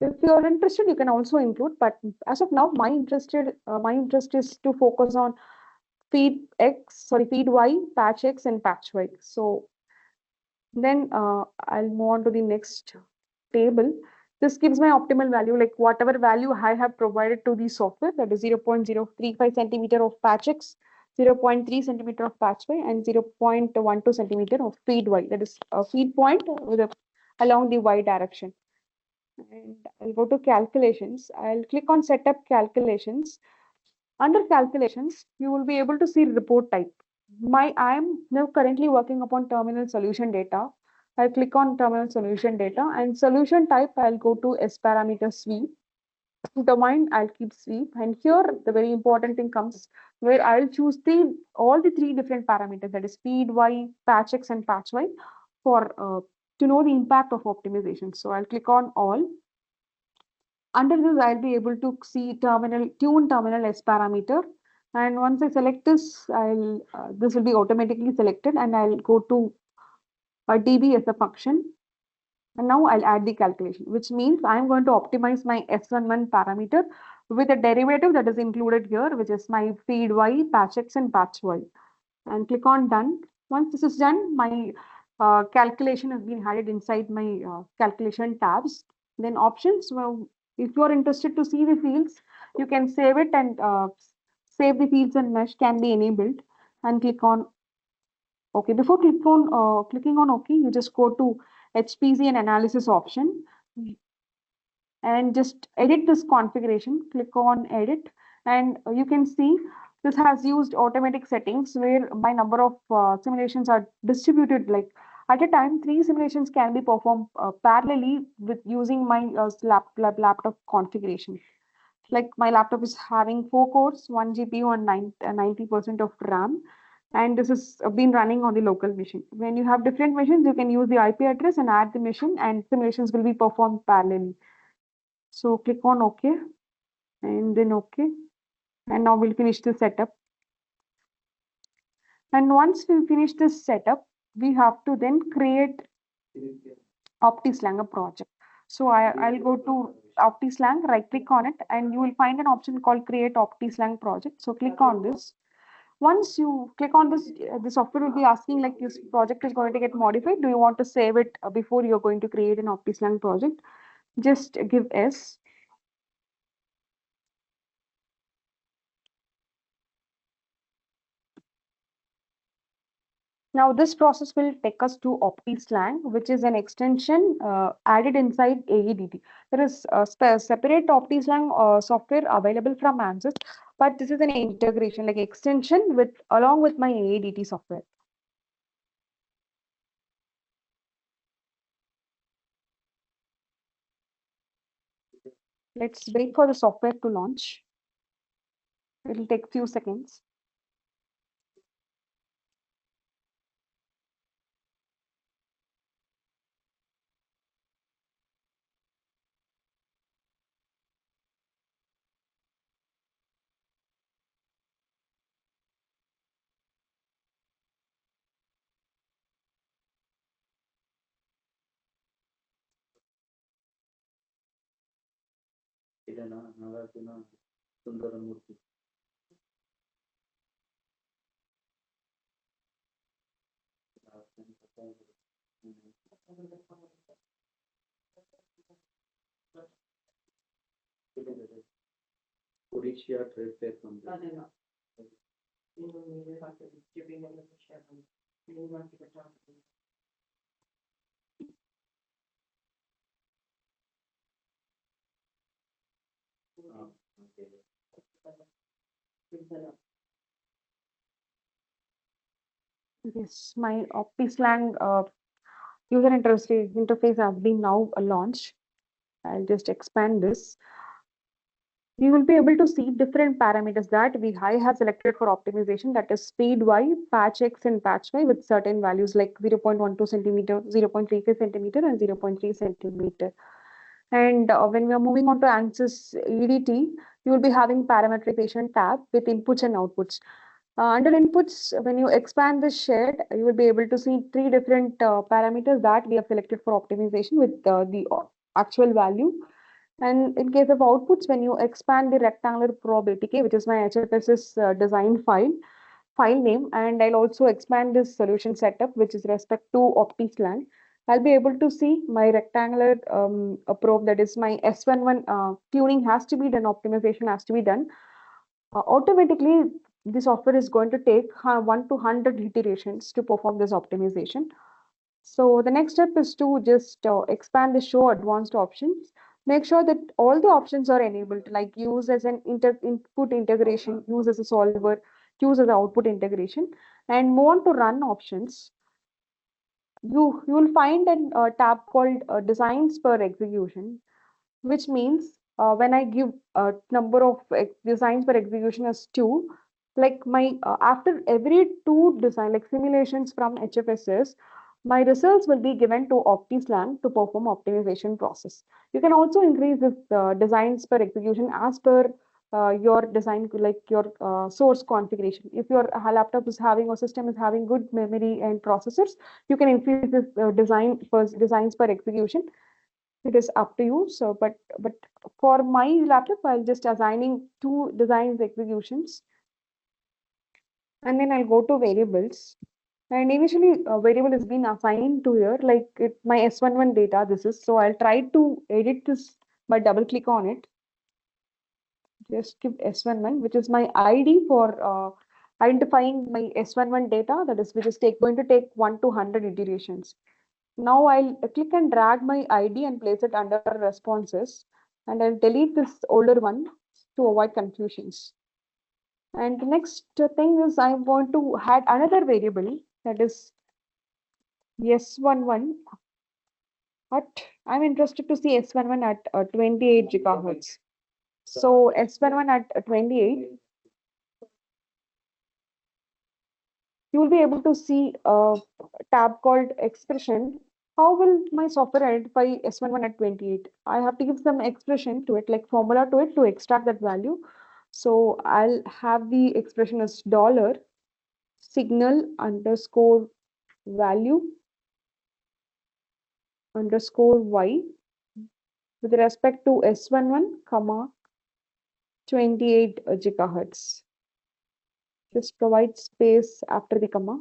If you're interested, you can also include, but as of now, my interest is to focus on feed Y, patch X, and patch Y. So then I'll move on to the next table. This gives my optimal value, like whatever value I have provided to the software, that is 0.035 centimeter of patch X, 0.3 centimeter of patch Y, and 0.12 centimeter of feed Y. That is a feed point with along the Y direction. And I'll go to calculations. I'll click on setup calculations. Under calculations, you will be able to see report type. I am now currently working upon terminal solution data. I'll click on terminal solution data and solution type. I'll go to S parameter sweep. Domain, I'll keep sweep. And here the very important thing comes where I'll choose all the 3 different parameters, that is feed Y, patch X, and patch Y for to know the impact of optimization. So I'll click on all. Under this, I'll be able to see tune terminal S parameter. And once I select this, this will be automatically selected, and I'll go to dB as a function. And now I'll add the calculation, which means I'm going to optimize my S11 parameter with a derivative that is included here, which is my feed y, patch x, and patch y. And click on done. Once this is done, my calculation has been added inside my calculation tabs. Then options, well, if you are interested to see the fields, you can save it, and save the fields and mesh can be enabled, and click on OK. Before clicking on OK, you just go to HPC and analysis option and just edit this configuration. Click on edit, and you can see this has used automatic settings where my number of simulations are distributed. Like at a time, 3 simulations can be performed parallelly with using my laptop configuration. Like my laptop is having 4 cores, 1 GPU, and 90% of RAM. And this has been running on the local machine. When you have different machines, you can use the IP address and add the machine, and simulations will be performed parallelly. So click on OK, and then OK. And now we'll finish the setup. And once we finish this setup, we have to then create OptiSlang, a project. So I'll go to OptiSlang, right click on it, and you will find an option called Create OptiSlang Project. So click on this. Once you click on this, the software will be asking like this project is going to get modified. Do you want to save it before you're going to create an OptiSlang project? Just give S. Now this process will take us to OptiSlang, which is an extension added inside AEDT. There is a separate OptiSlang software available from Ansys, but this is an integration, like extension with along with my AEDT software. Let's wait for the software to launch. It will take few seconds. Yes, my OptiSlang user interface has been now launched. I'll just expand this. We will be able to see different parameters that I have selected for optimization, that is speed y, patch x, and patch y with certain values like 0.12 centimeter, 0.35 centimeter, and 0.3 centimeter. And when we are moving on to Ansys AEDT, you will be having parametric tab with inputs and outputs. Under inputs, when you expand this shed, you will be able to see 3 different parameters that we have selected for optimization with the actual value. And in case of outputs, when you expand the rectangular probe ATK, which is my HFSS design file name, and I'll also expand this solution setup, which is respect to OptiSlang, I'll be able to see my rectangular probe, that is my S11 tuning has to be done, optimization has to be done. Automatically, the software is going to take 1 to 100 iterations to perform this optimization. So the next step is to just expand the show advanced options. Make sure that all the options are enabled, like use as an input integration, use as a solver, use as an output integration, and move on to run options. You will find a tab called designs per execution, which means when I give a number of designs per execution as 2, like my after every 2 design like simulations from HFSS, my results will be given to OptiSlang to perform optimization process. You can also increase this designs per execution as per your design, like your source configuration. If your laptop is having or system is having good memory and processors, you can increase this designs per execution. It is up to you. So, but for my laptop, I'll just assigning 2 designs executions, and then I'll go to variables. And initially, a variable has been assigned to here, like my S11 data. This is so I'll try to edit this by double click on it. Just give S11, which is my ID for identifying my S11 data. That is, which is going to take 1 to 100 iterations. Now I'll click and drag my ID and place it under responses, and I'll delete this older one to avoid confusions. And the next thing is I want to add another variable, that is S11 at, I'm interested to see S11 at 28 gigahertz. So S11 at 28, you will be able to see a tab called expression. How will my software identify S11 at 28? I have to give some expression to it, like formula to it to extract that value. So I'll have the expression as dollar signal underscore value underscore y with respect to S11, comma 28 gigahertz. Just provide space after the comma.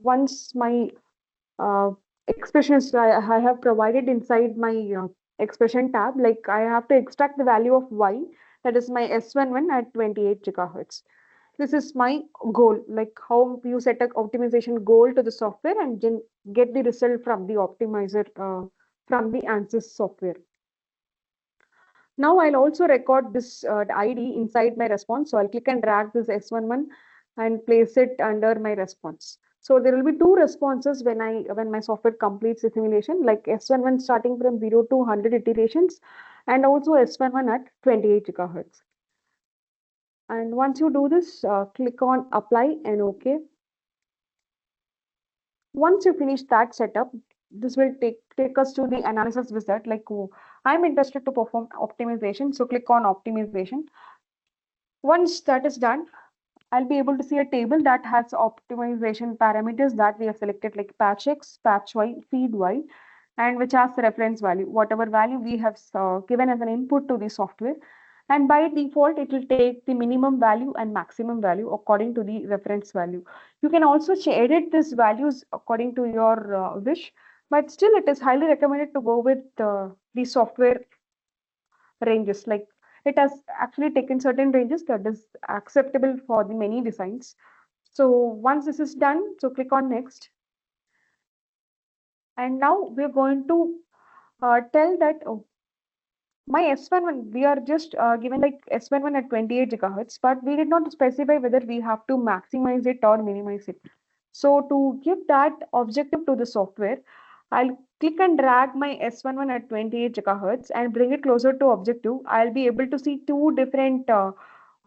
Once my expressions I have provided inside my expression tab, like I have to extract the value of y, that is my S11 at 28 gigahertz. This is my goal, like how you set an optimization goal to the software and then get the result from the optimizer from the Ansys software. Now I'll also record this ID inside my response. So I'll click and drag this S11 and place it under my response. So there will be 2 responses when my software completes the simulation, like S11 starting from 0 to 100 iterations, and also S11 at 28 gigahertz. And once you do this, click on apply and OK. Once you finish that setup, this will take us to the analysis wizard. Like, oh, I'm interested to perform optimization, so click on optimization. Once that is done, I'll be able to see a table that has optimization parameters that we have selected, like patch X, patch Y, feed Y, and which has the reference value, whatever value we have given as an input to the software. And by default, it will take the minimum value and maximum value according to the reference value. You can also edit these values according to your wish, but still it is highly recommended to go with the software ranges. Like it has actually taken certain ranges that is acceptable for the many designs. So once this is done, so click on next. And now we're going to tell that, oh, my S11, we are just given like S11 at 28 gigahertz, but we did not specify whether we have to maximize it or minimize it. So to give that objective to the software, I'll click and drag my S11 at 28 gigahertz and bring it closer to objective. I'll be able to see 2 different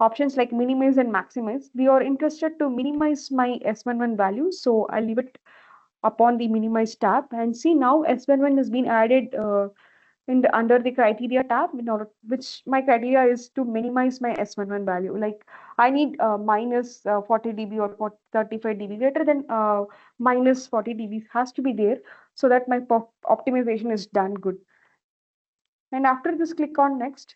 options like minimize and maximize. We are interested to minimize my S11 value, so I'll leave it upon the minimize tab and see now S11 has been added under the criteria tab, in order which my criteria is to minimize my S11 value. Like I need minus 40 dB or 35 dB, greater than minus 40 dB has to be there, so that my optimization is done good. And after this, click on next.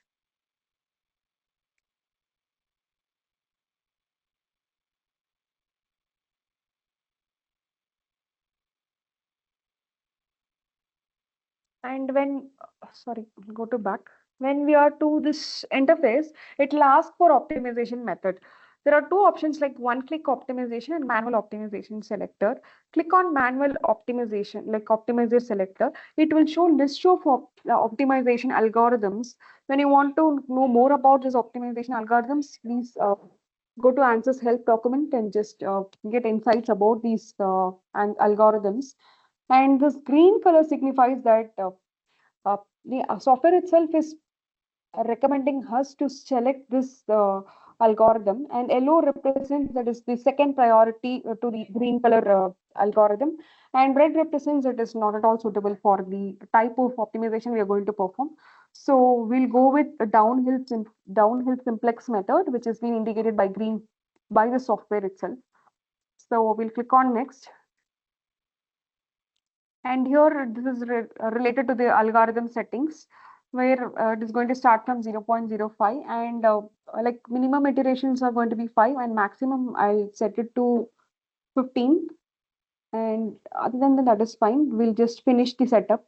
And when, sorry, go to back. When we are to this interface, it will ask for optimization method. There are 2 options, like one-click optimization and manual optimization selector. Click on manual optimization, like optimizer selector. It will show list of optimization algorithms. When you want to know more about this optimization algorithms, please go to Ansys help document and just get insights about these algorithms. And this green color signifies that the software itself is recommending us to select this algorithm, and yellow represents that is the second priority to the green color algorithm, and red represents it is not at all suitable for the type of optimization we are going to perform. So we'll go with a downhill simplex method, which has been indicated by green by the software itself. So we'll click on next. And here this is related to the algorithm settings, where it is going to start from 0.05, and like minimum iterations are going to be 5 and maximum I'll set it to 15. And other than that is fine. We'll just finish the setup.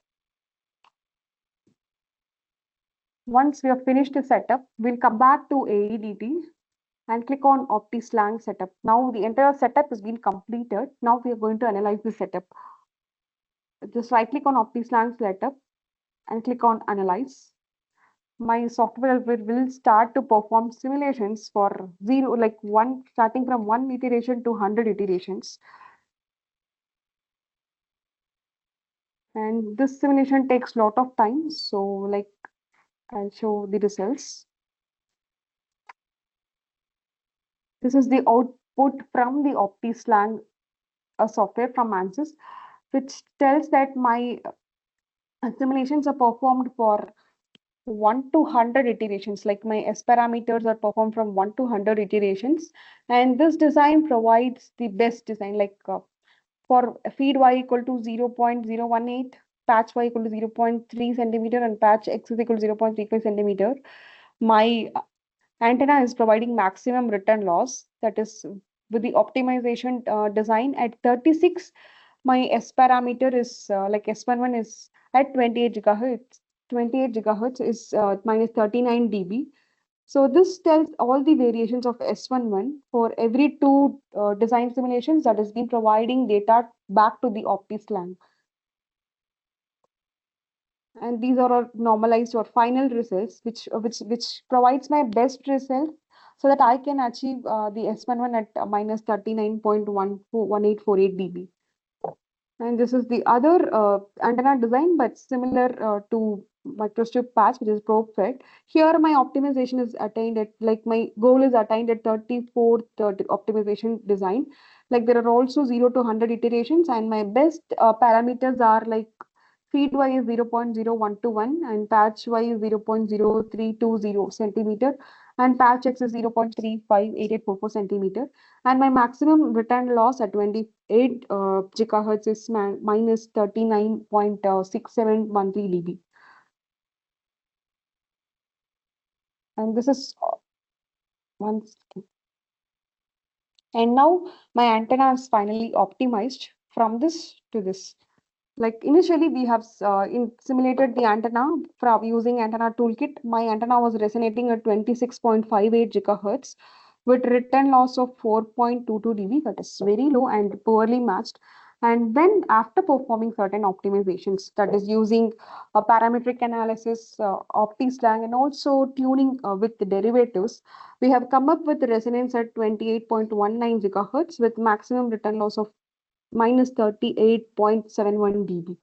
Once we have finished the setup, we'll come back to AEDT and click on OptiSlang setup. Now the entire setup has been completed. Now we are going to analyze the setup. Just right click on OptiSlang setup and click on Analyze. My software will start to perform simulations for starting from 1 iteration to 100 iterations. And this simulation takes a lot of time. So like I'll show the results. This is the output from the OptiSlang software from Ansys, which tells that my simulations are performed for 1 to 100 iterations, like my S parameters are performed from 1 to 100 iterations. And this design provides the best design, like for feed y equal to 0.018, patch y equal to 0.3 centimeter, and patch x is equal to 0.35 centimeter. My antenna is providing maximum return loss. That is with the optimization design at 36. My S parameter is like S11 is at 28 gigahertz. 28 gigahertz is minus 39 dB. So this tells all the variations of S11 for every two design simulations that has been providing data back to the OptiSlang. And these are all normalized or final results, which provides my best result so that I can achieve the S11 at minus 39.1848 dB. And this is the other antenna design, but similar to microstrip patch, which is probe fed. Here, my optimization is attained at, like, my goal is attained at 34th optimization design. Like, there are also 0 to 100 iterations, and my best parameters are like feed y is 0.0121 and patch y is 0.0320 centimeter and patch x is 0.358844 centimeter. And my maximum return loss at 28 gigahertz is minus 39.6713 dB. And this is one second. And now my antenna is finally optimized from this to this. Like initially we have simulated the antenna from using antenna toolkit. My antenna was resonating at 26.58 gigahertz with return loss of 4.22 dB. That is very low and poorly matched. And then after performing certain optimizations, that is using a parametric analysis, OptiSlang, and also tuning with the derivatives, we have come up with the resonance at 28.19 gigahertz with maximum return loss of minus 38.71 dB.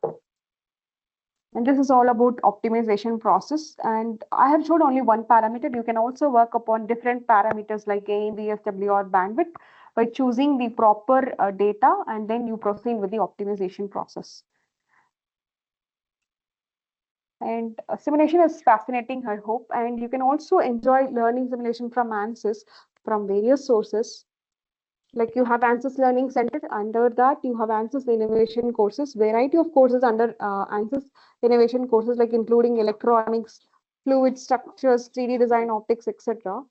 And this is all about optimization process. And I have showed only one parameter. You can also work upon different parameters like gain, VSW, or bandwidth by choosing the proper data, and then you proceed with the optimization process. And simulation is fascinating, I hope. And you can also enjoy learning simulation from Ansys from various sources. Like you have Ansys Learning Center. Under that, you have Ansys Innovation courses, variety of courses under Ansys Innovation courses, like including electronics, fluid structures, 3D design, optics, etc.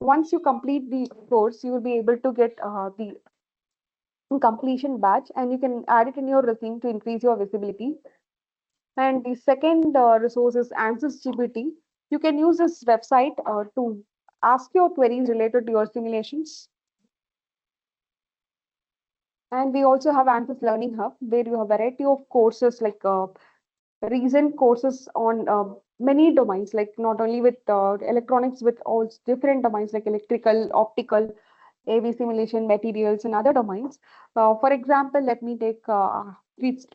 Once you complete the course, you will be able to get the completion badge, and you can add it in your resume to increase your visibility. And the second resource is Ansys GPT. You can use this website to ask your queries related to your simulations. And we also have Ansys Learning Hub, where you have a variety of courses, like recent courses on many domains, like not only with electronics, with all different domains like electrical, optical, AV simulation, materials, and other domains. For example, let me take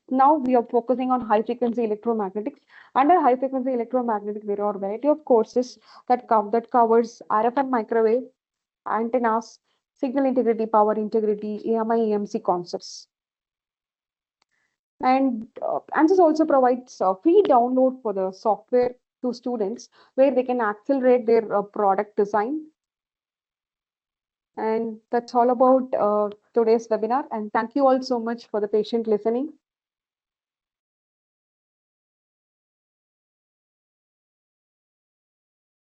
now we are focusing on high frequency electromagnetics. Under high frequency electromagnetic, there are a variety of courses that covers RF and microwave, antennas, signal integrity, power integrity, AMI, EMC concepts. And ANSYS also provides free download for the software to students where they can accelerate their product design. And that's all about today's webinar. And thank you all so much for the patient listening.